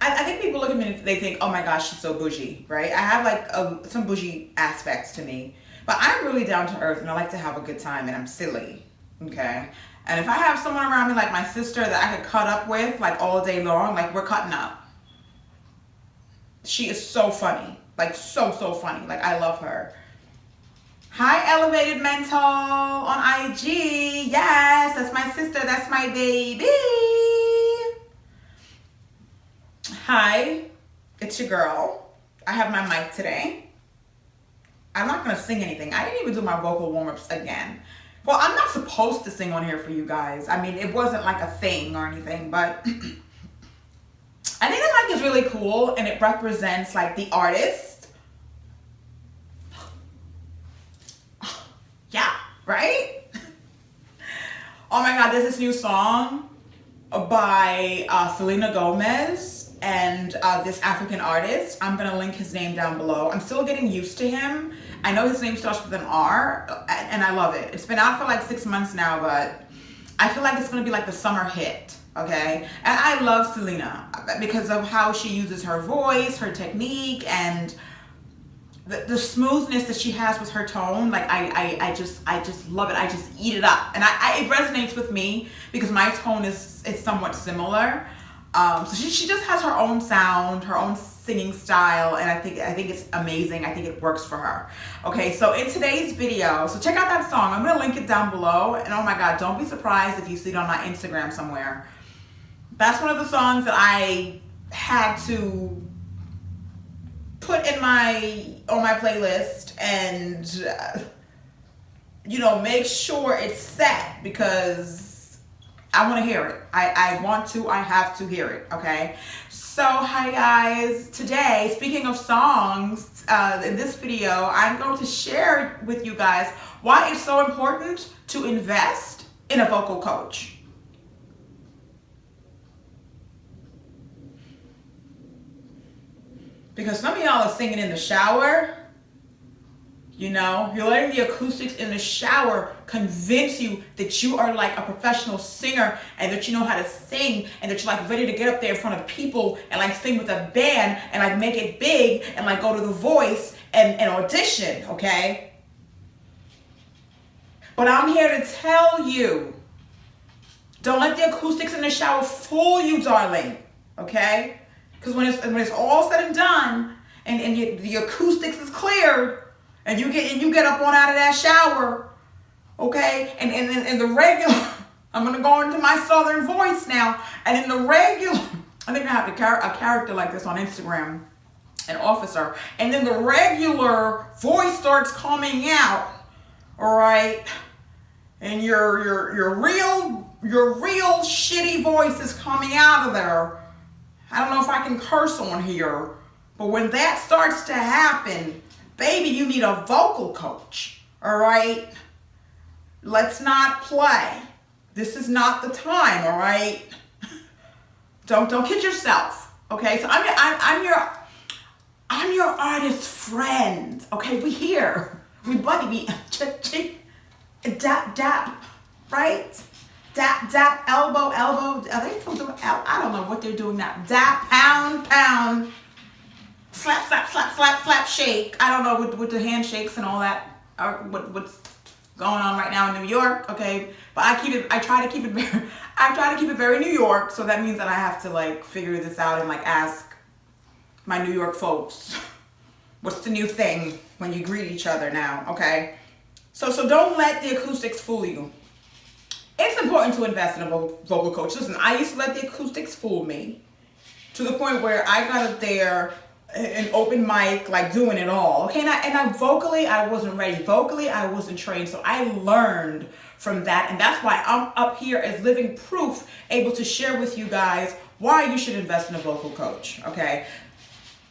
I think people look at me and they think, oh my gosh, she's so bougie, right? I have like some bougie aspects to me, but I'm really down to earth and I like to have a good time and I'm silly, okay? And if I have someone around me like my sister that I could cut up with like all day long, like we're cutting up. She is so funny, like so funny. Like I love her. Hi, Elevated Mental on IG. Yes, that's my sister. That's my baby. Hi, it's your girl. I have my mic today. I'm not going to sing anything. I didn't even do my vocal warm-ups again. Well, I'm not supposed to sing on here for you guys. I mean, it wasn't like a thing or anything, but I think the mic is really cool and it represents like the artist. Yeah, right? Oh my God, there's this new song by Selena Gomez and this African artist. I'm gonna link his name down below. I'm still getting used to him. I know his name starts with an R and I love it. It's been out for like 6 months now, but I feel like it's gonna be like the summer hit, okay? And I love Selena because of how she uses her voice, her technique, and the smoothness that she has with her tone. Like I just love it. I just eat it up, and it resonates with me because my tone is somewhat similar. So she just has her own sound, her own singing style, and I think it's amazing. I think it works for her. Okay, so in today's video, so check out that song. I'm gonna link it down below, and oh my God, don't be surprised if you see it on my Instagram somewhere. That's one of the songs that I had to put on my playlist and you know, make sure it's set because I want to hear it. I have to hear it. Okay, so hi guys. Today, speaking of songs, in this video I'm going to share with you guys why it's so important to invest in a vocal coach. Because some of y'all are singing in the shower, you know, you're letting the acoustics in the shower convince you that you are like a professional singer and that you know how to sing and that you're like ready to get up there in front of people and like sing with a band and like make it big and like go to The Voice and audition, okay? But I'm here to tell you, don't let the acoustics in the shower fool you, darling, okay? Because when it's all said and done, and the acoustics is cleared, and you get up on out of that shower, okay, and in the regular, I'm gonna go into my southern voice now, and in the regular, I think I have a character like this on Instagram, an officer, and then the regular voice starts coming out, all right, and your real shitty voice is coming out of there. I don't know if I can curse on here, but when that starts to happen, baby, you need a vocal coach, all right? Let's not play. This is not the time, all right? Don't kid yourself, okay? So I'm your artist friend, okay? We here, we buddy, we dap, right? Dap, elbow. Are they still doing? I don't know what they're doing now. Dap, pound, slap, shake. I don't know with the handshakes and all that. What's going on right now in New York? Okay, but I try to keep it very New York. So that means that I have to like figure this out and like ask my New York folks, what's the new thing when you greet each other now? Okay, so don't let the acoustics fool you. It's important to invest in a vocal coach. Listen, I used to let the acoustics fool me to the point where I got up there and open mic, like doing it all. Okay, and vocally, I wasn't ready. Vocally, I wasn't trained. So I learned from that. And that's why I'm up here as living proof, able to share with you guys why you should invest in a vocal coach. Okay,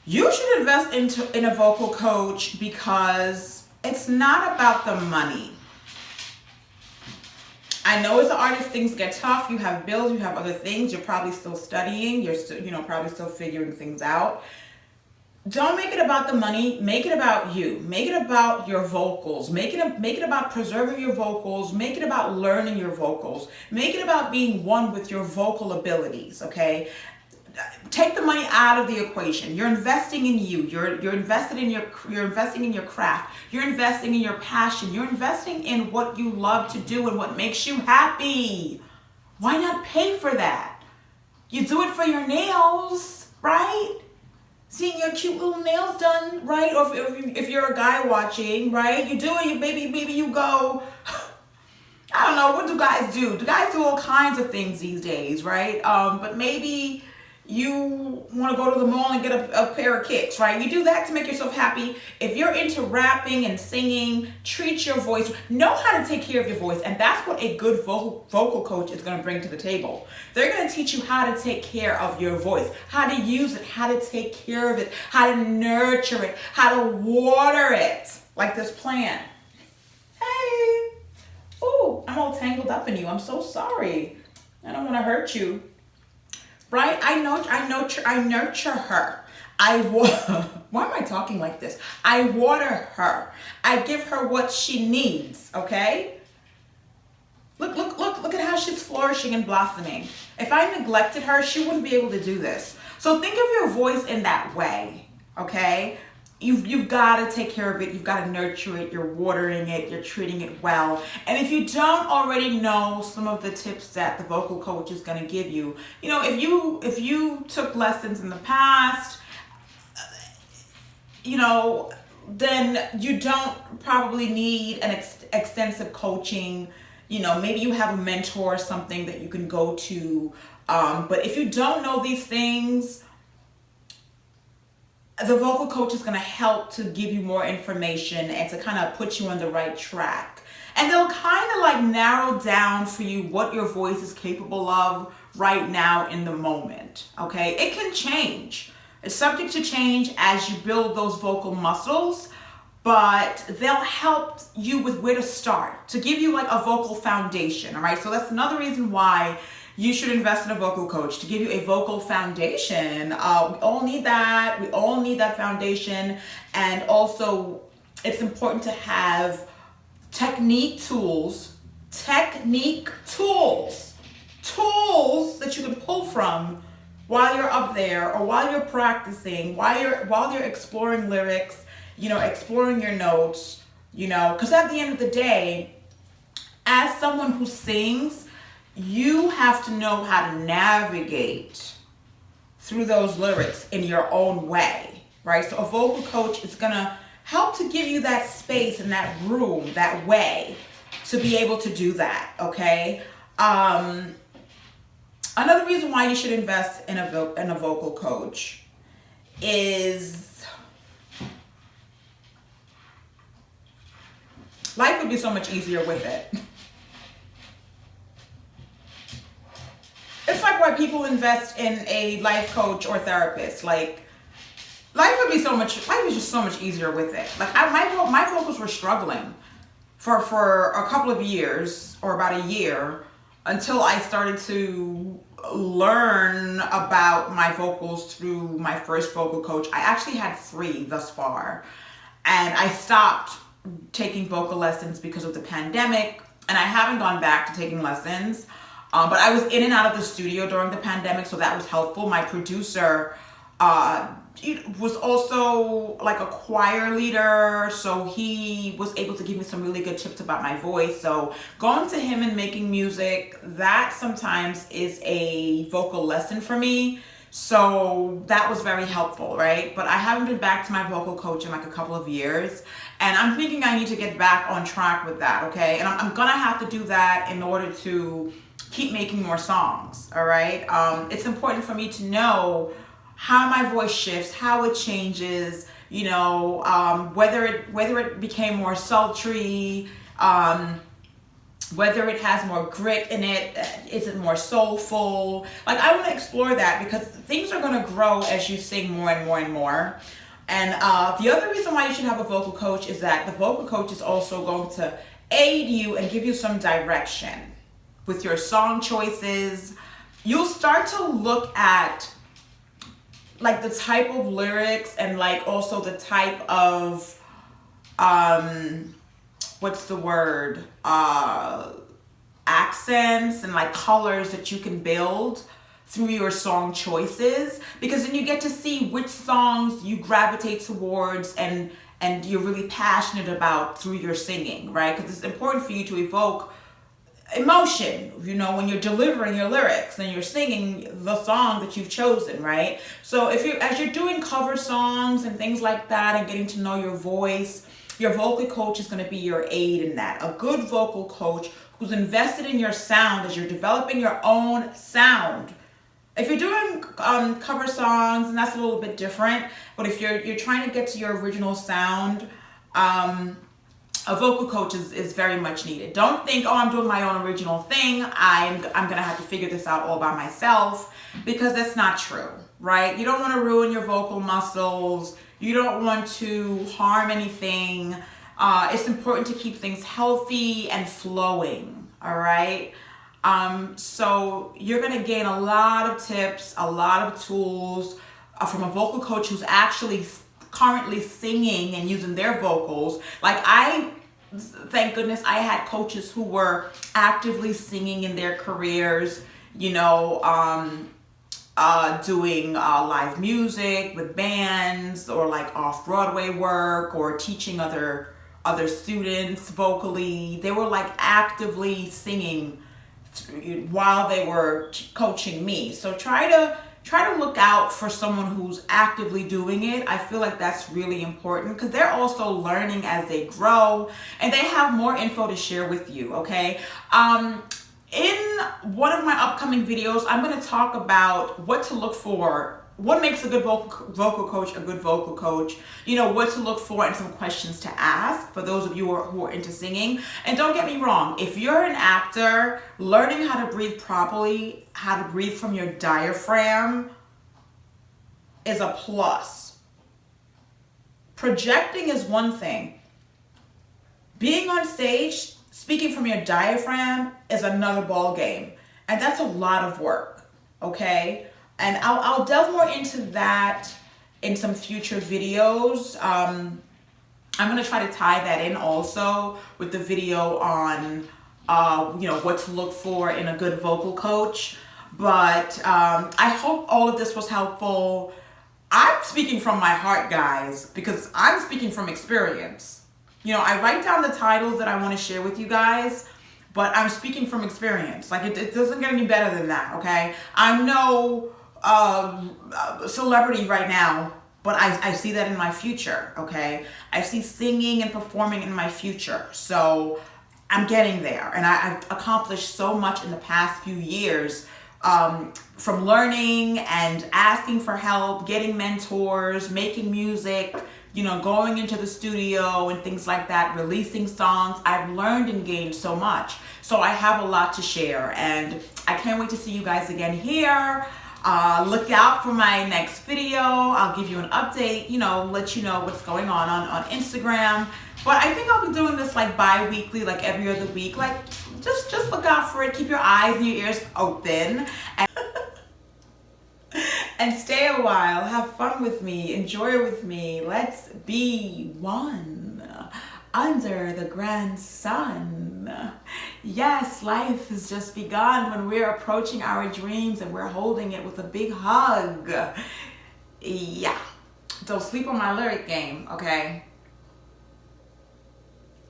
you should invest in a vocal coach because it's not about the money. I know as an artist, things get tough. You have bills, you have other things. You're probably still studying. You're still, probably still figuring things out. Don't make it about the money. Make it about you. Make it about your vocals. Make it about preserving your vocals. Make it about learning your vocals. Make it about being one with your vocal abilities, okay? take the money out of the equation. You're investing in you. You're invested in you're investing in your craft. You're investing in your passion. You're investing in what you love to do and what makes you happy. Why not pay for that? You do it for your nails, right? Seeing your cute little nails done, right? Or if you're a guy watching, right? You do it, maybe you go, I don't know, what do guys do? Do guys do all kinds of things these days, right? But maybe you want to go to the mall and get a pair of kicks, right? You do that to make yourself happy. If you're into rapping and singing, treat your voice. Know how to take care of your voice. And that's what a good vocal coach is going to bring to the table. They're going to teach you how to take care of your voice, how to use it, how to take care of it, how to nurture it, how to water it, like this plant. Hey, ooh, I'm all tangled up in you. I'm so sorry. I don't want to hurt you. Right? I nurture her. Why am I talking like this? I water her. I give her what she needs, okay? Look at how she's flourishing and blossoming. If I neglected her, she wouldn't be able to do this. So think of your voice in that way, okay? You've got to take care of it. You've got to nurture it. You're watering it. You're treating it well. And if you don't already know some of the tips that the vocal coach is going to give you, you know, if you took lessons in the past, you know, then you don't probably need an extensive coaching. You know, maybe you have a mentor or something that you can go to. But if you don't know these things, the vocal coach is going to help to give you more information and to kind of put you on the right track. And they'll kind of like narrow down for you what your voice is capable of right now in the moment. Okay? It can change. It's subject to change as you build those vocal muscles, but they'll help you with where to start, to give you like a vocal foundation. All right? So that's another reason why you should invest in a vocal coach, to give you a vocal foundation. We all need that. We all need that foundation. And also, it's important to have technique tools that you can pull from while you're up there or while you're practicing, while you're exploring lyrics, you know, exploring your notes, you know, because at the end of the day, as someone who sings, you have to know how to navigate through those lyrics in your own way, right? So a vocal coach is going to help to give you that space and that room, that way to be able to do that, okay? Another reason why you should invest in a vocal coach is life would be so much easier with it. It's like why people invest in a life coach or therapist. Like, life is just so much easier with it. Like, my vocals were struggling for a couple of years, or about a year, until I started to learn about my vocals through my first vocal coach. I actually had 3 thus far, and I stopped taking vocal lessons because of the pandemic, and I haven't gone back to taking lessons. But I was in and out of the studio during the pandemic, so that was helpful. My producer was also like a choir leader, so he was able to give me some really good tips about my voice. So going to him and making music, that sometimes is a vocal lesson for me. So that was very helpful, right? But I haven't been back to my vocal coach in like a couple of years, and I'm thinking I need to get back on track with that, okay? And I'm gonna have to do that in order to keep making more songs, all right? It's important for me to know how my voice shifts, how it changes, you know, whether it became more sultry, whether it has more grit in it, is it more soulful? Like, I want to explore that because things are going to grow as you sing more and more and more. And the other reason why you should have a vocal coach is that the vocal coach is also going to aid you and give you some direction with your song choices. You'll start to look at like the type of lyrics and like also the type of accents and like colors that you can build through your song choices, because then you get to see which songs you gravitate towards and you're really passionate about through your singing, right? Because it's important for you to evoke emotion, you know, when you're delivering your lyrics and you're singing the song that you've chosen, right? So as you're doing cover songs and things like that and getting to know your voice, your vocal coach is going to be your aid in that. A good vocal coach who's invested in your sound as you're developing your own sound. If you're doing cover songs, and that's a little bit different, but if you're trying to get to your original sound, a vocal coach is very much needed. Don't think, oh, I'm doing my own original thing, I'm gonna have to figure this out all by myself, because that's not true, right? You don't want to ruin your vocal muscles. You don't want to harm anything. It's important to keep things healthy and flowing, all right? So you're gonna gain a lot of tips, a lot of tools from a vocal coach who's actually currently singing and using their vocals. Like thank goodness I had coaches who were actively singing in their careers, you know, doing live music with bands, or like off-Broadway work, or teaching other students vocally. They were like actively singing while they were coaching me. So try to look out for someone who's actively doing it. I feel like that's really important, because they're also learning as they grow and they have more info to share with you, okay? In one of my upcoming videos, I'm going to talk about what to look for, what makes a good vocal coach a good vocal coach, you know, what to look for and some questions to ask for those of you who are into singing. And don't get me wrong, if you're an actor, learning how to breathe properly, how to breathe from your diaphragm is a plus. Projecting is one thing. Being on stage, speaking from your diaphragm is another ball game. And that's a lot of work, okay? And I'll delve more into that in some future videos. I'm gonna try to tie that in also with the video on, you know, what to look for in a good vocal coach. But I hope all of this was helpful. I'm speaking from my heart, guys, because I'm speaking from experience. You know, I write down the titles that I want to share with you guys, but I'm speaking from experience. Like, it doesn't get any better than that, okay? I'm no celebrity right now, but I see that in my future, okay? I see singing and performing in my future. So I'm getting there, and I've accomplished so much in the past few years, from learning and asking for help, getting mentors, making music, you know, going into the studio and things like that, releasing songs. I've learned and gained so much. So I have a lot to share, and I can't wait to see you guys again here. Look out for my next video. I'll give you an update, you know, let you know what's going on Instagram. But I think I'll be doing this like bi-weekly, like every other week. Like, just look out for it. Keep your eyes and your ears open. And stay a while. Have fun with me. Enjoy it with me. Let's be one under the grand sun. Yes, life has just begun when we're approaching our dreams and we're holding it with a big hug. Yeah. Don't sleep on my lyric game, okay?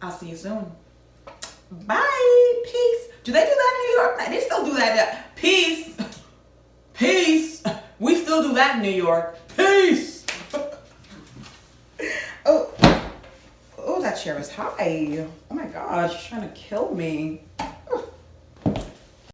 I'll see you soon. Bye. Peace. Do they do that in New York? They still do that. Peace. Peace. We still do that in New York. Peace. Oh, that chair is high. Oh my gosh, she's trying to kill me.